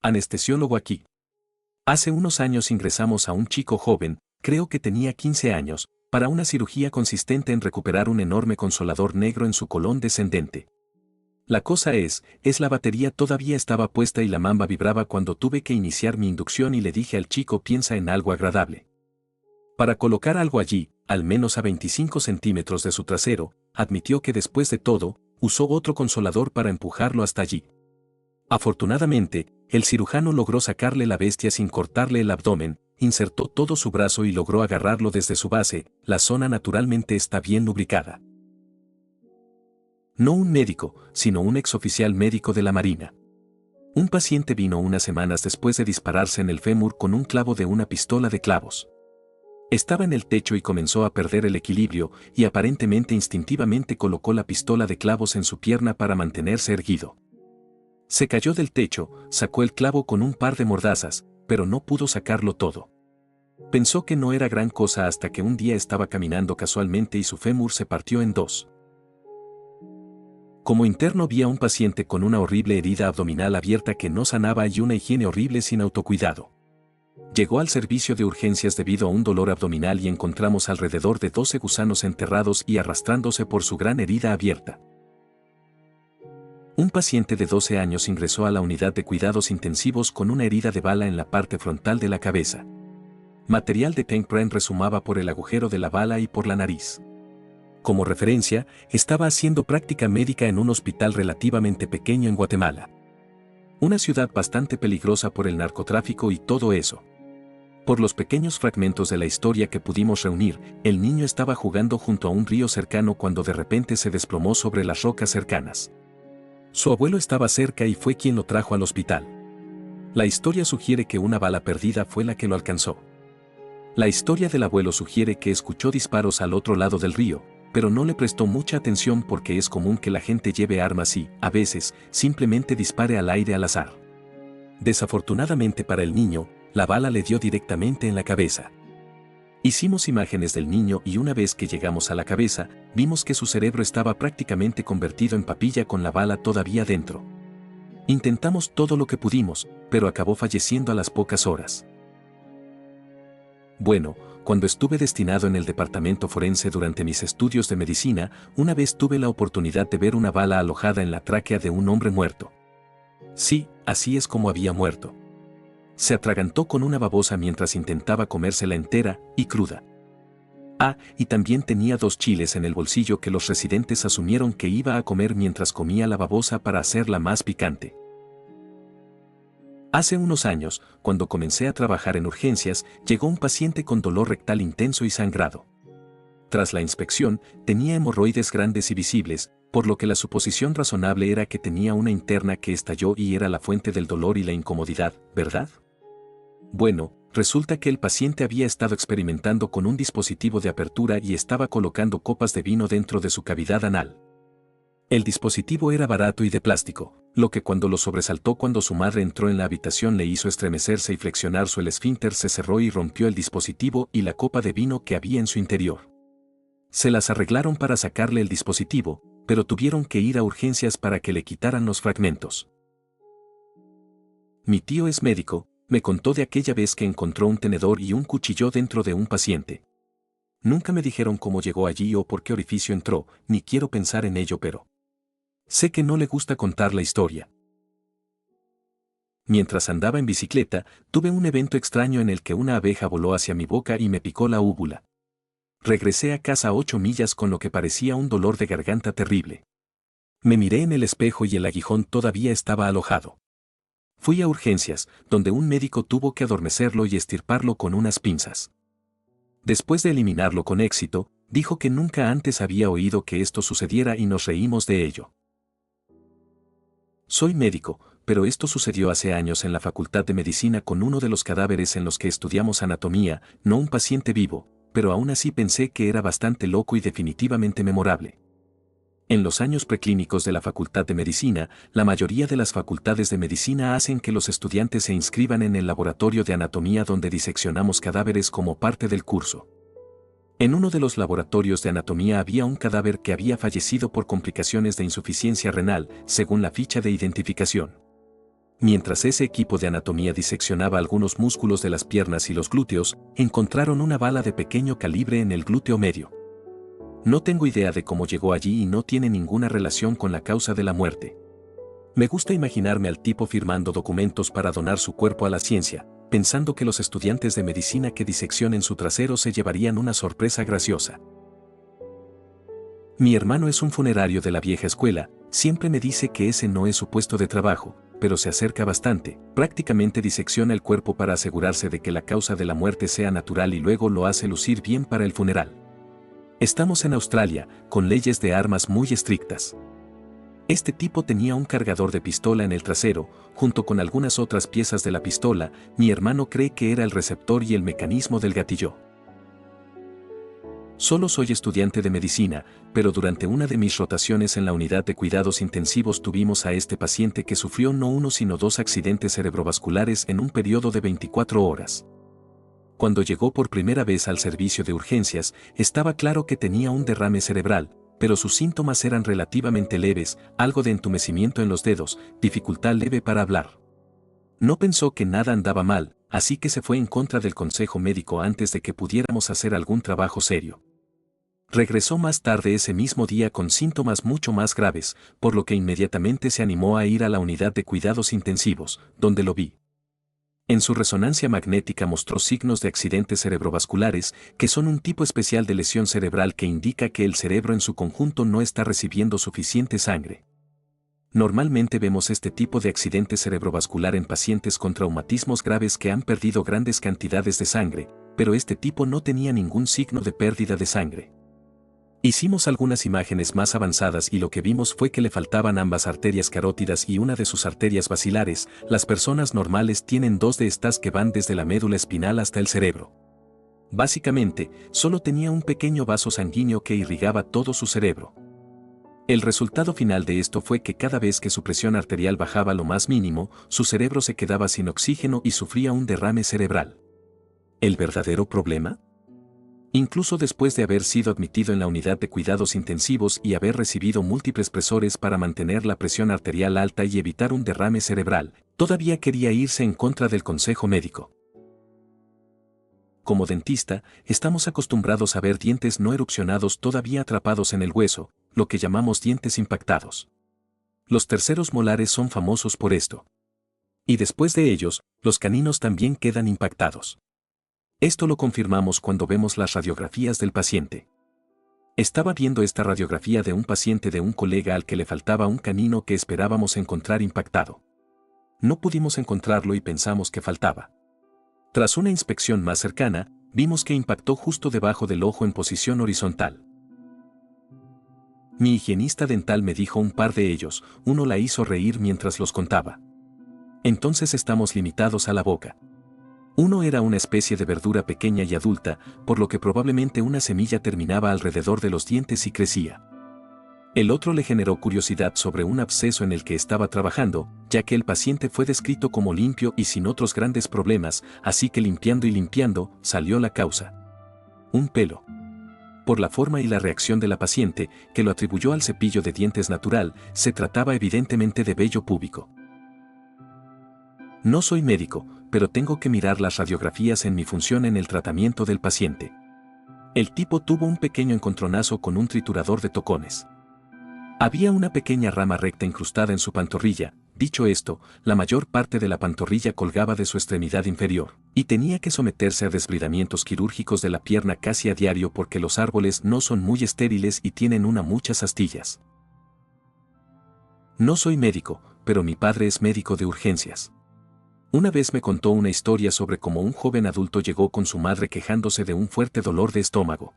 Anestesiólogo aquí. Hace unos años ingresamos a un chico joven, creo que tenía 15 años, para una cirugía consistente en recuperar un enorme consolador negro en su colon descendente. La cosa es la batería todavía estaba puesta y la mamba vibraba cuando tuve que iniciar mi inducción y le dije al chico piensa en algo agradable. Para colocar algo allí, al menos a 25 centímetros de su trasero, admitió que después de todo, usó otro consolador para empujarlo hasta allí. Afortunadamente, el cirujano logró sacarle la bestia sin cortarle el abdomen, insertó todo su brazo y logró agarrarlo desde su base, la zona naturalmente está bien lubricada. No un médico, sino un exoficial médico de la Marina. Un paciente vino unas semanas después de dispararse en el fémur con un clavo de una pistola de clavos. Estaba en el techo y comenzó a perder el equilibrio y aparentemente instintivamente colocó la pistola de clavos en su pierna para mantenerse erguido. Se cayó del techo, sacó el clavo con un par de mordazas, pero no pudo sacarlo todo. Pensó que no era gran cosa hasta que un día estaba caminando casualmente y su fémur se partió en dos. Como interno vi a un paciente con una horrible herida abdominal abierta que no sanaba y una higiene horrible sin autocuidado. Llegó al servicio de urgencias debido a un dolor abdominal y encontramos alrededor de 12 gusanos enterrados y arrastrándose por su gran herida abierta. Un paciente de 12 años ingresó a la unidad de cuidados intensivos con una herida de bala en la parte frontal de la cabeza. Material de Pengpren resumaba por el agujero de la bala y por la nariz. Como referencia, estaba haciendo práctica médica en un hospital relativamente pequeño en Guatemala. Una ciudad bastante peligrosa por el narcotráfico y todo eso. Por los pequeños fragmentos de la historia que pudimos reunir, el niño estaba jugando junto a un río cercano cuando de repente se desplomó sobre las rocas cercanas. Su abuelo estaba cerca y fue quien lo trajo al hospital. La historia sugiere que una bala perdida fue la que lo alcanzó. La historia del abuelo sugiere que escuchó disparos al otro lado del río, pero no le prestó mucha atención porque es común que la gente lleve armas y, a veces, simplemente dispare al aire al azar. Desafortunadamente para el niño, la bala le dio directamente en la cabeza. Hicimos imágenes del niño y una vez que llegamos a la cabeza, vimos que su cerebro estaba prácticamente convertido en papilla con la bala todavía dentro. Intentamos todo lo que pudimos, pero acabó falleciendo a las pocas horas. Bueno, cuando estuve destinado en el departamento forense durante mis estudios de medicina, una vez tuve la oportunidad de ver una bala alojada en la tráquea de un hombre muerto. Sí, así es como había muerto. Se atragantó con una babosa mientras intentaba comérsela entera y cruda. Ah, y también tenía 2 chiles en el bolsillo que los residentes asumieron que iba a comer mientras comía la babosa para hacerla más picante. Hace unos años, cuando comencé a trabajar en urgencias, llegó un paciente con dolor rectal intenso y sangrado. Tras la inspección, tenía hemorroides grandes y visibles, por lo que la suposición razonable era que tenía una interna que estalló y era la fuente del dolor y la incomodidad, ¿verdad? Bueno, resulta que el paciente había estado experimentando con un dispositivo de apertura y estaba colocando copas de vino dentro de su cavidad anal. El dispositivo era barato y de plástico, lo que cuando lo sobresaltó cuando su madre entró en la habitación le hizo estremecerse y flexionar el esfínter se cerró y rompió el dispositivo y la copa de vino que había en su interior. Se las arreglaron para sacarle el dispositivo, pero tuvieron que ir a urgencias para que le quitaran los fragmentos. Mi tío es médico, me contó de aquella vez que encontró un tenedor y un cuchillo dentro de un paciente. Nunca me dijeron cómo llegó allí o por qué orificio entró, ni quiero pensar en ello, pero sé que no le gusta contar la historia. Mientras andaba en bicicleta, tuve un evento extraño en el que una abeja voló hacia mi boca y me picó la úvula. Regresé a casa 8 millas con lo que parecía un dolor de garganta terrible. Me miré en el espejo y el aguijón todavía estaba alojado. Fui a urgencias, donde un médico tuvo que adormecerlo y estirparlo con unas pinzas. Después de eliminarlo con éxito, dijo que nunca antes había oído que esto sucediera y nos reímos de ello. Soy médico, pero esto sucedió hace años en la Facultad de Medicina con uno de los cadáveres en los que estudiamos anatomía, no un paciente vivo, pero aún así pensé que era bastante loco y definitivamente memorable. En los años preclínicos de la Facultad de Medicina, la mayoría de las facultades de medicina hacen que los estudiantes se inscriban en el laboratorio de anatomía donde diseccionamos cadáveres como parte del curso. En uno de los laboratorios de anatomía había un cadáver que había fallecido por complicaciones de insuficiencia renal, según la ficha de identificación. Mientras ese equipo de anatomía diseccionaba algunos músculos de las piernas y los glúteos, encontraron una bala de pequeño calibre en el glúteo medio. No tengo idea de cómo llegó allí y no tiene ninguna relación con la causa de la muerte. Me gusta imaginarme al tipo firmando documentos para donar su cuerpo a la ciencia, pensando que los estudiantes de medicina que diseccionen su trasero se llevarían una sorpresa graciosa. Mi hermano es un funerario de la vieja escuela, siempre me dice que ese no es su puesto de trabajo, pero se acerca bastante, prácticamente disecciona el cuerpo para asegurarse de que la causa de la muerte sea natural y luego lo hace lucir bien para el funeral. Estamos en Australia, con leyes de armas muy estrictas. Este tipo tenía un cargador de pistola en el trasero, junto con algunas otras piezas de la pistola. Mi hermano cree que era el receptor y el mecanismo del gatillo. Solo soy estudiante de medicina, pero durante una de mis rotaciones en la unidad de cuidados intensivos tuvimos a este paciente que sufrió no uno sino dos accidentes cerebrovasculares en un periodo de 24 horas. Cuando llegó por primera vez al servicio de urgencias, estaba claro que tenía un derrame cerebral, pero sus síntomas eran relativamente leves, algo de entumecimiento en los dedos, dificultad leve para hablar. No pensó que nada andaba mal, así que se fue en contra del consejo médico antes de que pudiéramos hacer algún trabajo serio. Regresó más tarde ese mismo día con síntomas mucho más graves, por lo que inmediatamente se animó a ir a la unidad de cuidados intensivos, donde lo vi. En su resonancia magnética mostró signos de accidentes cerebrovasculares, que son un tipo especial de lesión cerebral que indica que el cerebro en su conjunto no está recibiendo suficiente sangre. Normalmente vemos este tipo de accidente cerebrovascular en pacientes con traumatismos graves que han perdido grandes cantidades de sangre, pero este tipo no tenía ningún signo de pérdida de sangre. Hicimos algunas imágenes más avanzadas y lo que vimos fue que le faltaban ambas arterias carótidas y una de sus arterias basilares. Las personas normales tienen dos de estas que van desde la médula espinal hasta el cerebro. Básicamente, solo tenía un pequeño vaso sanguíneo que irrigaba todo su cerebro. El resultado final de esto fue que cada vez que su presión arterial bajaba lo más mínimo, su cerebro se quedaba sin oxígeno y sufría un derrame cerebral. ¿El verdadero problema? Incluso después de haber sido admitido en la unidad de cuidados intensivos y haber recibido múltiples presores para mantener la presión arterial alta y evitar un derrame cerebral, todavía quería irse en contra del consejo médico. Como dentista, estamos acostumbrados a ver dientes no erupcionados todavía atrapados en el hueso, lo que llamamos dientes impactados. Los terceros molares son famosos por esto. Y después de ellos, los caninos también quedan impactados. Esto lo confirmamos cuando vemos las radiografías del paciente. Estaba viendo esta radiografía de un paciente de un colega al que le faltaba un canino que esperábamos encontrar impactado. No pudimos encontrarlo y pensamos que faltaba. Tras una inspección más cercana, vimos que impactó justo debajo del ojo en posición horizontal. Mi higienista dental me dijo un par de ellos, uno la hizo reír mientras los contaba. Entonces estamos limitados a la boca. Uno era una especie de verdura pequeña y adulta, por lo que probablemente una semilla terminaba alrededor de los dientes y crecía. El otro le generó curiosidad sobre un absceso en el que estaba trabajando, ya que el paciente fue descrito como limpio y sin otros grandes problemas, así que limpiando y limpiando, salió la causa. Un pelo. Por la forma y la reacción de la paciente, que lo atribuyó al cepillo de dientes natural, se trataba evidentemente de vello púbico. No soy médico, pero tengo que mirar las radiografías en mi función en el tratamiento del paciente. El tipo tuvo un pequeño encontronazo con un triturador de tocones. Había una pequeña rama recta incrustada en su pantorrilla. Dicho esto, la mayor parte de la pantorrilla colgaba de su extremidad inferior, y tenía que someterse a desbridamientos quirúrgicos de la pierna casi a diario porque los árboles no son muy estériles y tienen muchas astillas. No soy médico, pero mi padre es médico de urgencias. Una vez me contó una historia sobre cómo un joven adulto llegó con su madre quejándose de un fuerte dolor de estómago.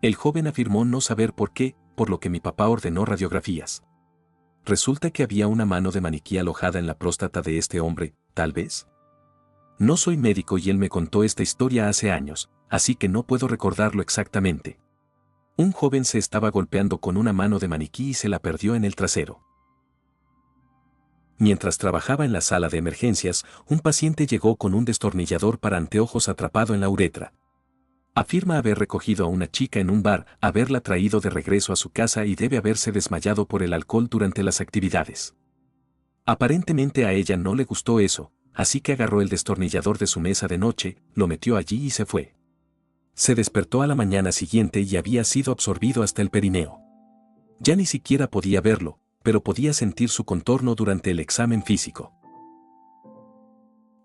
El joven afirmó no saber por qué, por lo que mi papá ordenó radiografías. Resulta que había una mano de maniquí alojada en la próstata de este hombre, tal vez. No soy médico y él me contó esta historia hace años, así que no puedo recordarlo exactamente. Un joven se estaba golpeando con una mano de maniquí y se la perdió en el trasero. Mientras trabajaba en la sala de emergencias, un paciente llegó con un destornillador para anteojos atrapado en la uretra. Afirma haber recogido a una chica en un bar, haberla traído de regreso a su casa y debe haberse desmayado por el alcohol durante las actividades. Aparentemente a ella no le gustó eso, así que agarró el destornillador de su mesa de noche, lo metió allí y se fue. Se despertó a la mañana siguiente y había sido absorbido hasta el perineo. Ya ni siquiera podía verlo, pero podía sentir su contorno durante el examen físico.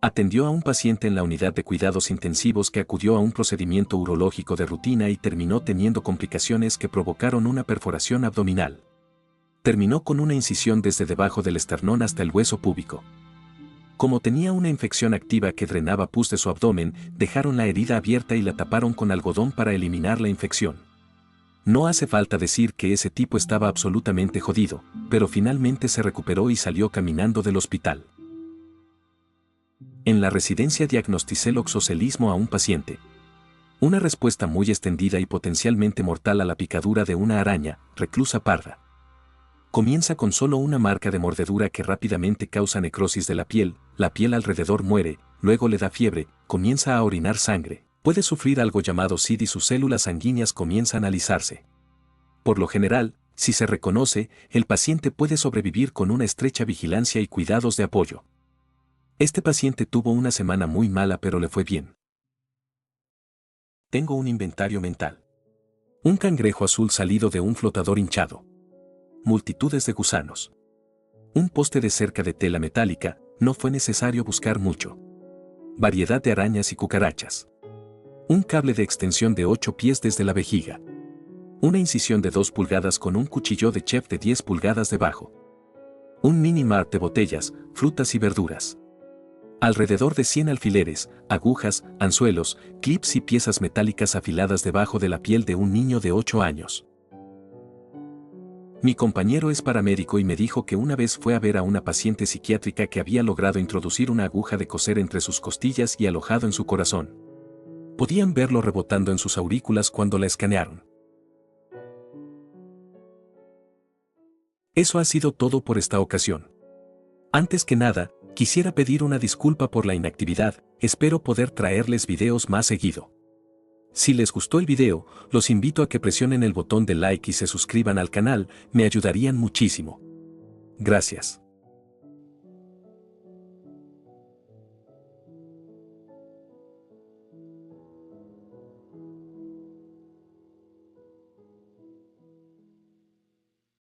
Atendió a un paciente en la unidad de cuidados intensivos que acudió a un procedimiento urológico de rutina y terminó teniendo complicaciones que provocaron una perforación abdominal. Terminó con una incisión desde debajo del esternón hasta el hueso púbico. Como tenía una infección activa que drenaba pus de su abdomen, dejaron la herida abierta y la taparon con algodón para eliminar la infección. No hace falta decir que ese tipo estaba absolutamente jodido, pero finalmente se recuperó y salió caminando del hospital. En la residencia diagnosticé el oxocelismo a un paciente. Una respuesta muy extendida y potencialmente mortal a la picadura de una araña, reclusa parda. Comienza con solo una marca de mordedura que rápidamente causa necrosis de la piel alrededor muere, luego le da fiebre, comienza a orinar sangre, puede sufrir algo llamado SID y sus células sanguíneas comienzan a alisarse. Por lo general, si se reconoce, el paciente puede sobrevivir con una estrecha vigilancia y cuidados de apoyo. Este paciente tuvo una semana muy mala pero le fue bien. Tengo un inventario mental. Un cangrejo azul salido de un flotador hinchado. Multitudes de gusanos. Un poste de cerca de tela metálica, no fue necesario buscar mucho. Variedad de arañas y cucarachas. Un cable de extensión de 8 pies desde la vejiga. Una incisión de 2 pulgadas con un cuchillo de chef de 10 pulgadas debajo. Un mini mart de botellas, frutas y verduras. Alrededor de 100 alfileres, agujas, anzuelos, clips y piezas metálicas afiladas debajo de la piel de un niño de 8 años. Mi compañero es paramédico y me dijo que una vez fue a ver a una paciente psiquiátrica que había logrado introducir una aguja de coser entre sus costillas y alojado en su corazón. Podían verlo rebotando en sus aurículas cuando la escanearon. Eso ha sido todo por esta ocasión. Antes que nada, quisiera pedir una disculpa por la inactividad, espero poder traerles videos más seguido. Si les gustó el video, los invito a que presionen el botón de like y se suscriban al canal, me ayudarían muchísimo. Gracias.